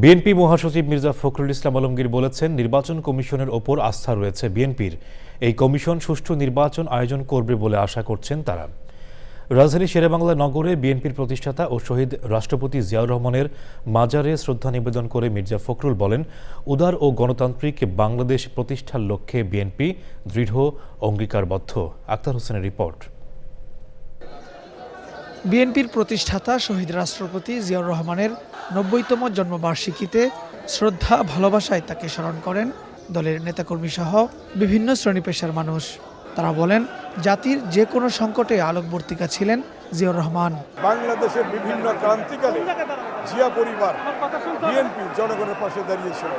BNP মহাসচিব মির্জা ফখরুল ইসলাম আলমগীর বলেছেন, নির্বাচন কমিশনের ওপর আস্থা রয়েছে বিএনপির। এই কমিশন সুষ্ঠু নির্বাচন আয়োজন করবে বলে আশা করছেন তারা। রাজধানী শেরেবাংলা নগরে বিএনপির প্রতিষ্ঠাতা ও শহীদ রাষ্ট্রপতি জিয়াউর রহমানের মাজারে শ্রদ্ধা নিবেদন করে মির্জা ফখরুল বলেন, উদার ও গণতান্ত্রিক বাংলাদেশ প্রতিষ্ঠার লক্ষ্যে বিএনপি দৃঢ় অঙ্গীকারবদ্ধ। আক্তার হোসেনের রিপোর্ট। বিএনপির প্রতিষ্ঠাতা শহীদ রাষ্ট্রপতি জিয়াউর রহমানের ৯০তম জন্মবার্ষিকীতে শ্রদ্ধা ভালোবাসায় তাকে স্মরণ করেন দলের নেতাকর্মী সহ বিভিন্ন শ্রেণী পেশার মানুষ। তারা বলেন, জাতির যে কোনো সংকটে আলোকবর্তিকা ছিলেন জিয়াউর রহমান। বাংলাদেশের বিভিন্ন ক্রান্তিকালে জিয়া পরিবার বিএনপি জনগণের পাশে দাঁড়িয়েছিল।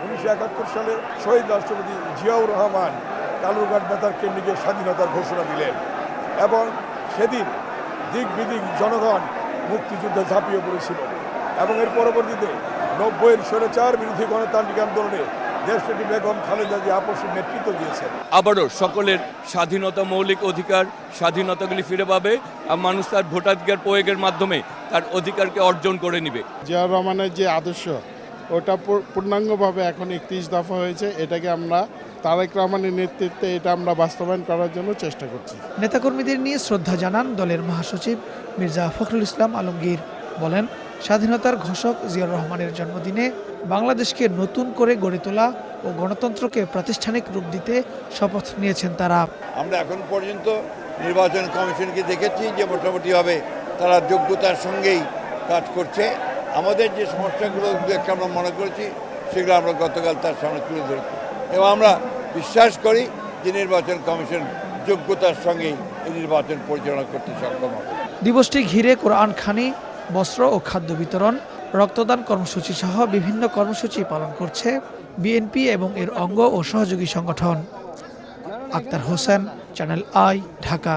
১৯৭১ সালে শহীদ রাষ্ট্রপতি জিয়াউর রহমান কালুরঘাট বেতার কেন্দ্রে স্বাধীনতার ঘোষণা দিলেন এবং সেদিন দিক বিদিক জনগণ মুক্তিযুদ্ধে ঝাঁপিয়ে পড়েছিল এবং এর পরবর্তীতে ৯০-এর স্বৈরাচার বিরোধী গণতান্ত্রিক আন্দোলনে দেশটি বেগম খালেদা জিয়া আপসের নেতৃত্ব দিয়েছেন। আবারও সকলের স্বাধীনতা, মৌলিক অধিকার, স্বাধীনতাগুলি ফিরে পাবে আর মানুষ তার ভোটাধিকার প্রয়োগের মাধ্যমে তার অধিকারকে অর্জন করে নেবে। জিয়াউর রহমানের যে আদর্শ ওটা পূর্ণাঙ্গভাবে এখন ৩১ দফা হয়েছে। এটাকে আমরা তারেক রহমানের নেতৃত্বে এটা আমরা বাস্তবায়ন করার জন্য চেষ্টা করছি। নেতাকর্মীদের নিয়ে শ্রদ্ধা জানান দলের মহাসচিব মির্জা ফখরুল ইসলাম আলমগীর। বলেন, স্বাধীনতার ঘোষক জিয়াউর রহমানের জন্মদিনে বাংলাদেশকে নতুন করে গড়ে তোলা ও গণতন্ত্রকে প্রাতিষ্ঠানিক রূপ দিতে শপথ নিয়েছেন তারা। আমরা এখন পর্যন্ত নির্বাচন কমিশনকে দেখেছি যে মোটামুটিভাবে তারা যোগ্যতার সঙ্গেই কাজ করছে। আমাদের যে সমস্যাগুলো আমরা মনে করেছি সেগুলো আমরা গতকাল তার সামনে তুলে ধরেছি এবং আমরা বিশ্বাস করি যে নির্বাচন কমিশন যোগ্যতার সঙ্গেই এই নির্বাচন পরিচালনা করতে সক্ষম হবে। দিবসটি ঘিরে কোরআন খানি, বস্ত্র ও খাদ্য বিতরণ, রক্তদান কর্মসূচি সহ বিভিন্ন কর্মসূচি পালন করছে বিএনপি এবং এর অঙ্গ ও সহযোগী সংগঠন। Akhtar Hossain, channel I, Dhaka.